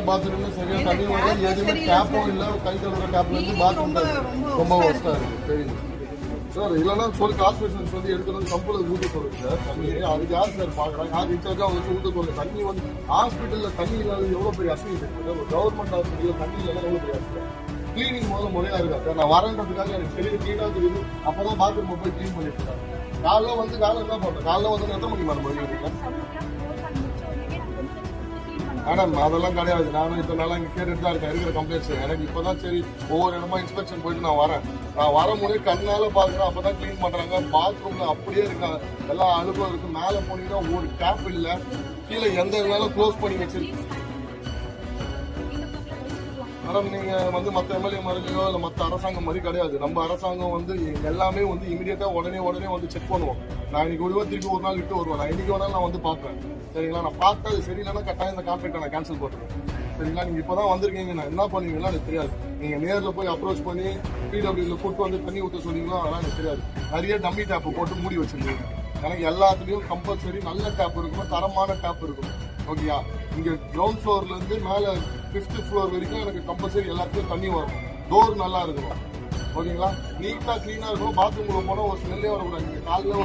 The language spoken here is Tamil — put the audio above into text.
பாத்ரூம் சரியா தண்ணி வரல, எதுவுமே டேப்பும் இல்லை, கை கழுவுற டேப்ல இருந்து பாத்ரூம் ரொம்ப ஒஸ்டா இருக்கு. தெரியுது சார், இல்லைன்னா சொல்லி கார்பரேஷன் சொல்லி எடுக்கணும் கம்பெனி ஊற்ற சொல்லுங்க சார் தண்ணி. அதுக்கு யார் சார் பார்க்குறாங்க? யார் இன்சார்ஜாக அவங்க ஊற்ற சொல்லுங்க. தண்ணி வந்து ஹாஸ்பிட்டலில் தண்ணி இல்லாத எவ்வளோ பெரிய அசிங்கம் இருக்குது. ஒரு கவர்மெண்ட் ஹாஸ்பிட்டலில் தண்ணி இல்லாத எவ்வளோ பெரிய அசிங்கம். கிளீனிங் முதல்ல முறையாக இருக்கா சார்? நான் வரேன்றதுக்காக எனக்கு தெரியுது, க்ளீனாக தெரியுது. அப்போ தான் பாத்ரூம் போய் க்ளீன் பண்ணிட்டு இருக்காங்க. காலைல வந்து காலைல என்ன பண்ணுறேன்? காலைல வந்து எத்தனை மணிக்கு மேடம் வருவீங்க மேடம்? அதெல்லாம் கிடையாது. நானும் இத்தனை நாளாக இங்கே கேட்டுட்டு தான் இருக்கேன் இருக்கிற கம்ப்ளைண்ட்ஸ். எனக்கு இப்போ தான் சரி ஒவ்வொரு இடமா இன்ஸ்பெக்ஷன் போயிட்டு நான் வரேன். நான் வர முடியும் கண்ணால பார்க்குறேன். அப்போ தான் க்ளீன் பண்ணுறாங்க. பாத்ரூம்ல அப்படியே இருக்காங்க, எல்லாம் அனுபவம் இருக்குது. மேலே போனீங்கன்னா ஒரு டேப் இல்லை, கீழே எந்த இருந்தாலும் க்ளோஸ் பண்ணி வச்சிருக்கு. மேடம் நீங்கள் வந்து மற்ற எம்எல்ஏ மாதிரியோ இல்லை மற்ற அரசாங்கம் மாதிரி கிடையாது. நம்ம அரசாங்கம் வந்து எல்லாமே வந்து இமீடியட்டாக உடனே வந்து செக் பண்ணுவோம். நான் இன்னைக்கு திருப்பி ஒரு நாள் விட்டு வருவேன். நான் இன்னைக்கு வேணாலும் நான் வந்து பார்ப்பேன். சரிங்களா? நான் பார்த்தா அது சரியில்லைன்னா கட்டாயம் இந்த கான்ட்ராக்டை நான் கேன்சல் பண்ணுறேன். சரிங்களா? நீங்கள் இப்போ தான் வந்திருக்கீங்க, நான் என்ன பண்ணுவீங்களா எனக்கு தெரியாது. நீங்கள் நேரில் போய் அப்ரோச் பண்ணி பிடபிள்யூவில் கூட்டு வந்து தண்ணி ஊற்ற சொன்னீங்களோ அதெல்லாம் எனக்கு தெரியாது. நிறைய டம்மி டேப்பை போட்டு மூடி வச்சுருக்கீங்க. எனக்கு எல்லாத்துலேயும் கம்பல்சரி நல்ல டேப் இருக்கணும், தரமான டேப் இருக்கணும். ஓகேயா? இங்கே கிரவுண்ட் ஃப்ளோர்லேருந்து மேலே 5th ஃப்ளோர் வரைக்கும் எனக்கு கம்பல்சரி எல்லாத்துக்கும் தண்ணி வரும். டோர் நல்லா இருக்கணும். ஓகேங்களா? நீட்டாக க்ளீனாக இருக்கணும். பாத்ரூமில் போனால் ஒரு ஸ்மெல்லே வரக்கூடாது. நீங்கள் காலையில்